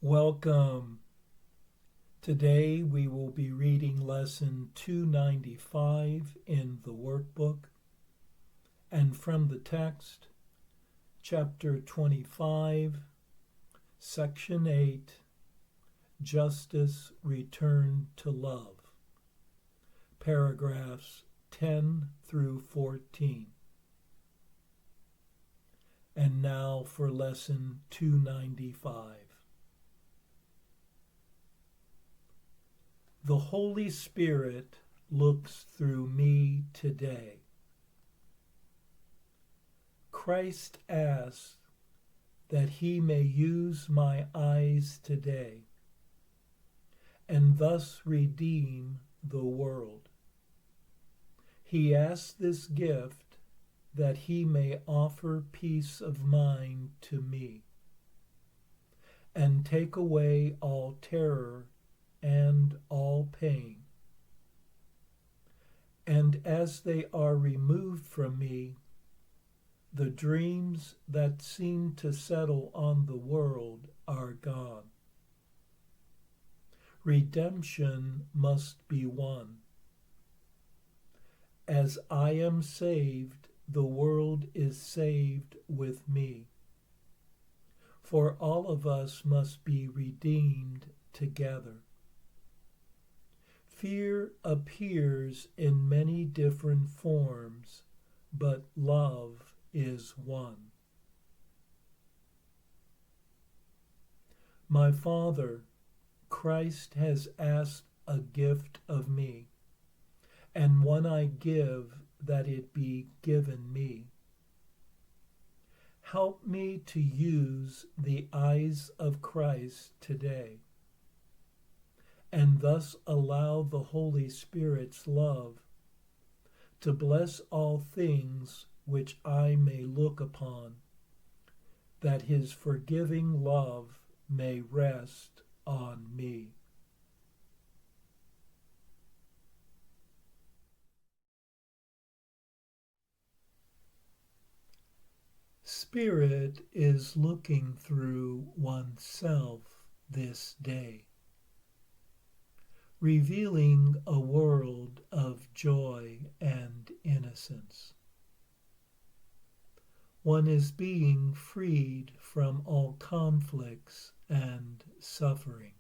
Welcome. Today we will be reading lesson 295 in the workbook, and from the text, chapter 25, section 8, Justice Returned to Love, paragraphs 10 through 14. And now for lesson 295. The Holy Spirit looks through me today. Christ asks that he may use my eyes today and thus redeem the world. He asks this gift that he may offer peace of mind to me and take away all terror and all pain. And as they are removed from me, the dreams that seem to settle on the world are gone. Redemption must be won. As I am saved, the world is saved with me. For all of us must be redeemed together. Fear appears in many different forms, but love is one. My Father, Christ has asked a gift of me, and one I give that it be given me. Help me to use the eyes of Christ today, and thus allow the Holy Spirit's love to bless all things which I may look upon, that his forgiving love may rest on me. Spirit is looking through oneself this day, revealing a world of joy and innocence. One is being freed from all conflicts and suffering,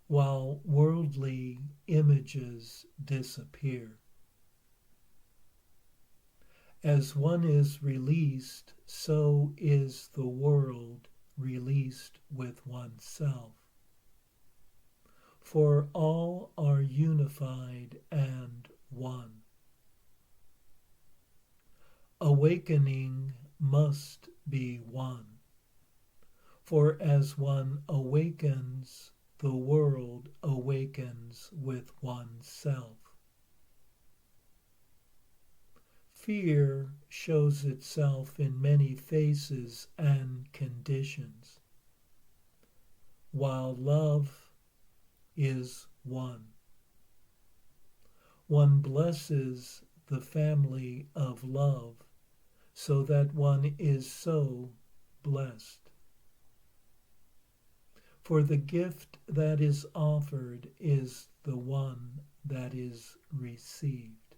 while worldly images disappear. As one is released, so is the world released with oneself. For all are unified and one. Awakening must be one, for as one awakens, the world awakens with oneself. Fear shows itself in many faces and conditions, while love is one. One blesses the family of love so that one is so blessed. For the gift that is offered is the one that is received.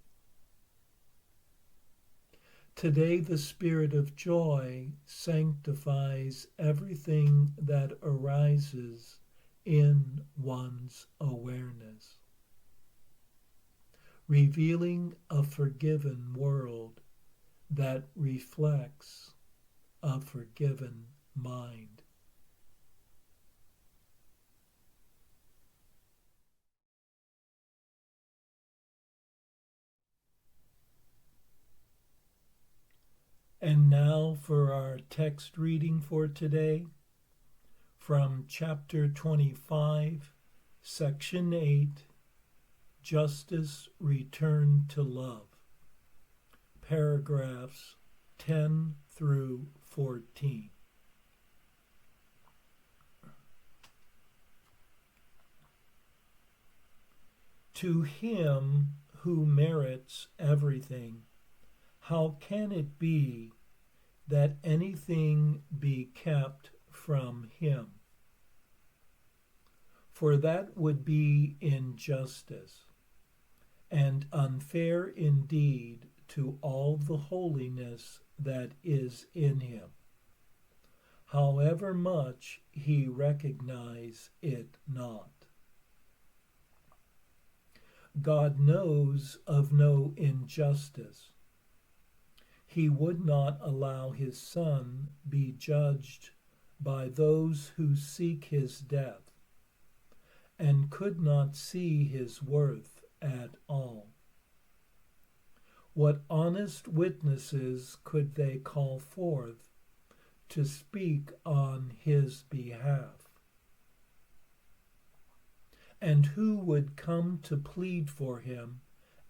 Today the Spirit of joy sanctifies everything that arises in one's awareness, revealing a forgiven world that reflects a forgiven mind. And now for our text reading for today, from chapter 25, section 8, Justice Returned to Love, paragraphs 10 through 14. To him who merits everything, how can it be that anything be kept from him. For that would be injustice, and unfair indeed to all the holiness that is in him, however much he recognize it not. God knows of no injustice. He would not allow his Son be judged by those who seek his death, and could not see his worth at all. What honest witnesses could they call forth to speak on his behalf? And who would come to plead for him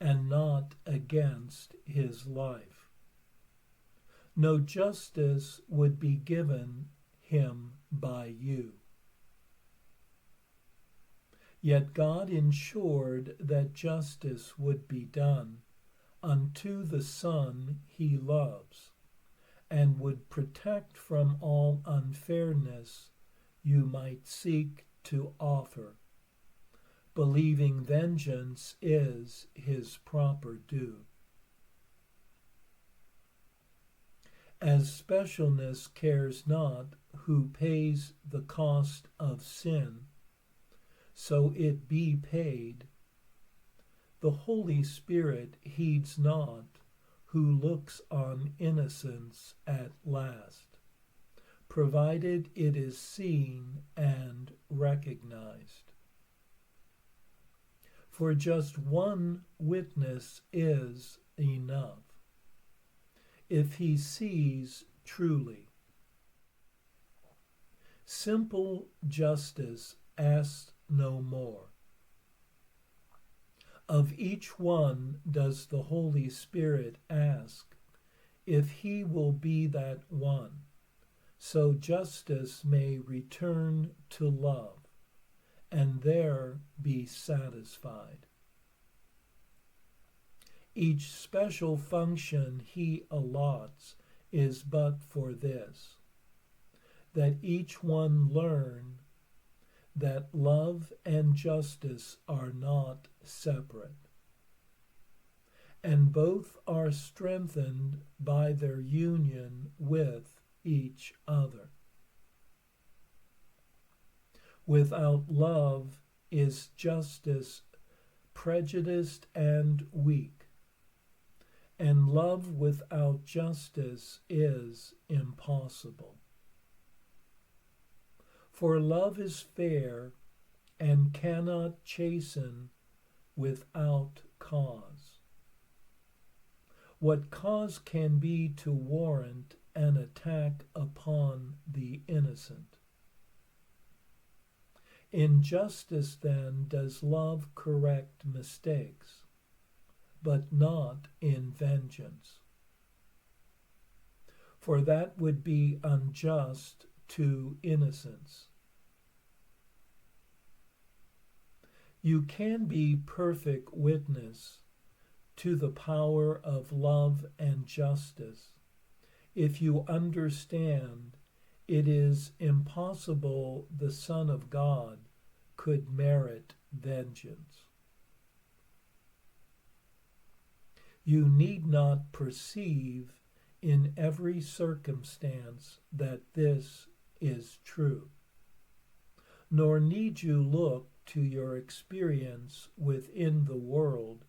and not against his life? No justice would be given him by you. Yet God ensured that justice would be done unto the Son he loves, and would protect from all unfairness you might seek to offer, believing vengeance is his proper due. As specialness cares not who pays the cost of sin, so it be paid, the Holy Spirit heeds not who looks on innocence at last, provided it is seen and recognized. For just one witness is enough, if he sees truly. Simple justice asks no more. Of each one does the Holy Spirit ask if he will be that one, so justice may return to love, and there be satisfied. Each special function he allots is but for this, that each one learn that love and justice are not separate, and both are strengthened by their union with each other. Without love is justice prejudiced and weak, and love without justice is impossible. For love is fair and cannot chasten without cause. What cause can be to warrant an attack upon the innocent? In justice, then, does love correct mistakes, but not in vengeance. For that would be unjust to innocence. You can be perfect witness to the power of love and justice if you understand it is impossible the Son of God could merit vengeance. You need not perceive in every circumstance that this is true, nor need you look to your experience within the world,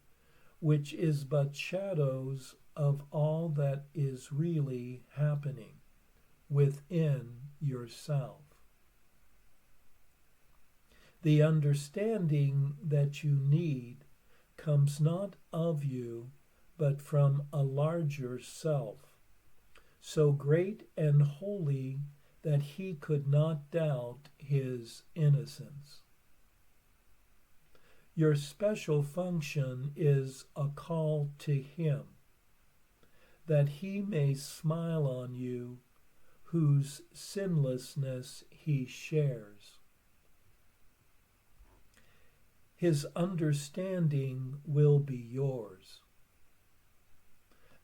which is but shadows of all that is really happening within yourself. The understanding that you need comes not of you, but from a larger self, so great and holy that he could not doubt his innocence. Your special function is a call to him, that he may smile on you, whose sinlessness he shares. His understanding will be yours.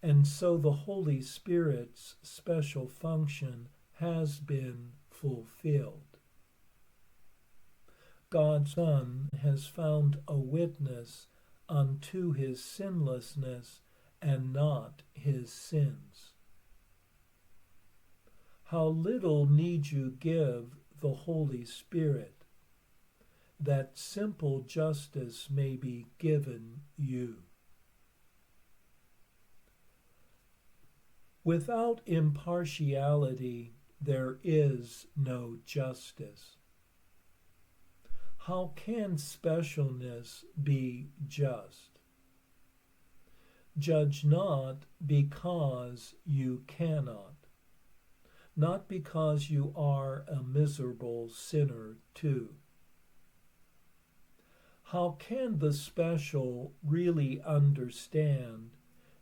And so the Holy Spirit's special function has been fulfilled. God's Son has found a witness unto his sinlessness and not his sins. How little need you give the Holy Spirit, that simple justice may be given you. Without impartiality, there is no justice. How can specialness be just? Judge not because you cannot, not because you are a miserable sinner too. How can the special really understand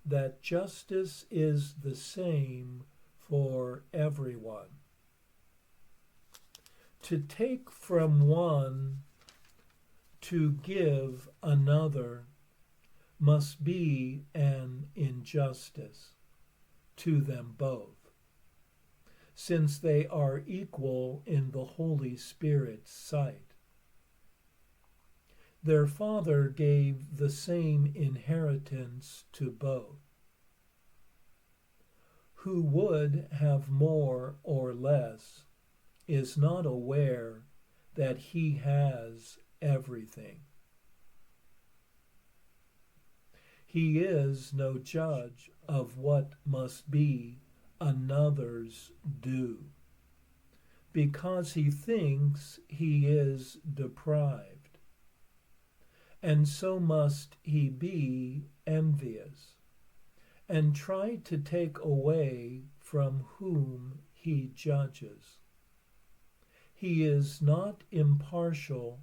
that justice is the same for everyone? To take from one to give another must be an injustice to them both, since they are equal in the Holy Spirit's sight. Their Father gave the same inheritance to both. Who would have more or less is not aware that he has everything. He is no judge of what must be another's due, because he thinks he is deprived, and so must he be envious, and try to take away from whom he judges. He is not impartial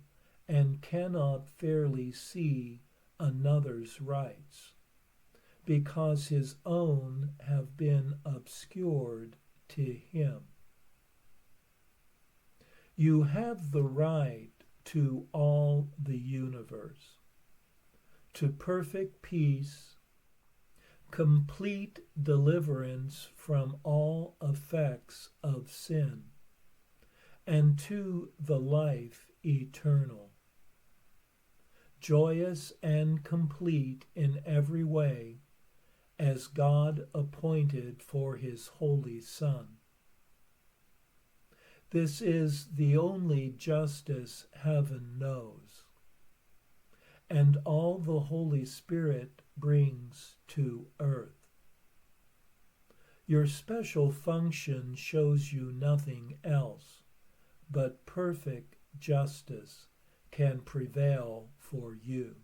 and cannot fairly see another's rights, because his own have been obscured to him. You have the right to all the universe, to perfect peace, complete deliverance from all effects of sin, and to the life eternal, joyous and complete in every way, as God appointed for his holy Son. This is the only justice heaven knows, and all the Holy Spirit brings to earth. Your special function shows you nothing else, but perfect justice can prevail for you.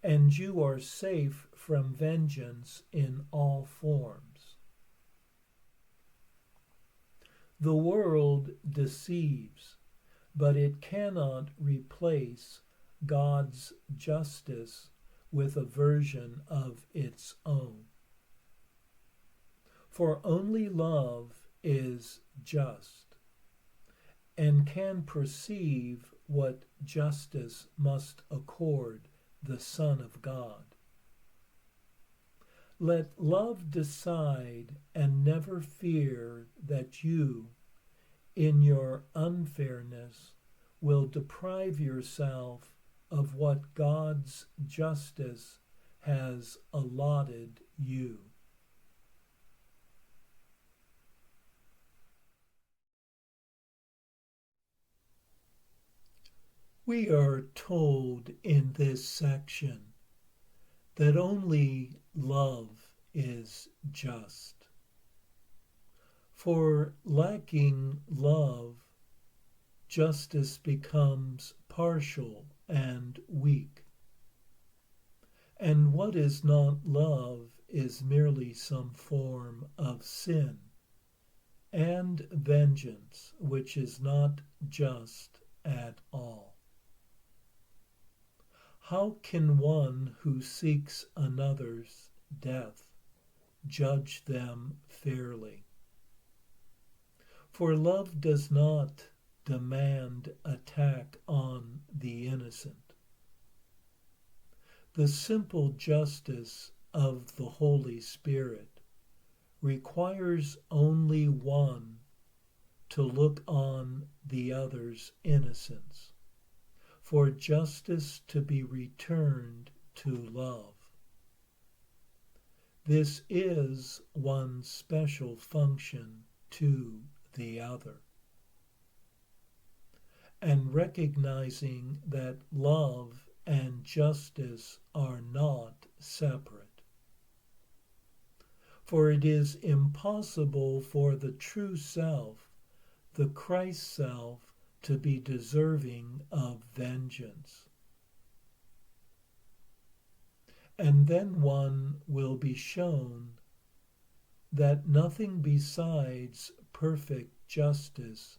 And you are safe from vengeance in all forms. The world deceives, but it cannot replace God's justice with a version of its own. For only love is just, and can perceive what justice must accord the Son of God. Let love decide, and never fear that you, in your unfairness, will deprive yourself of what God's justice has allotted you. We are told in this section that only love is just. For lacking love, justice becomes partial and weak. And what is not love is merely some form of sin and vengeance, which is not just at all. How can one who seeks another's death judge them fairly? For love does not demand attack on the innocent. The simple justice of the Holy Spirit requires only one to look on the other's innocence, for justice to be returned to love. This is one special function to the other. And recognizing that love and justice are not separate. For it is impossible for the true self, the Christ self, to be deserving of vengeance. And then one will be shown that nothing besides perfect justice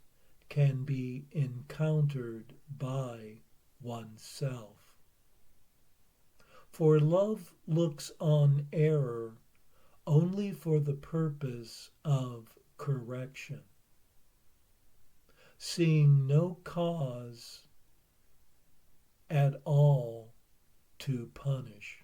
can be encountered by oneself. For love looks on error only for the purpose of correction, seeing no cause at all to punish.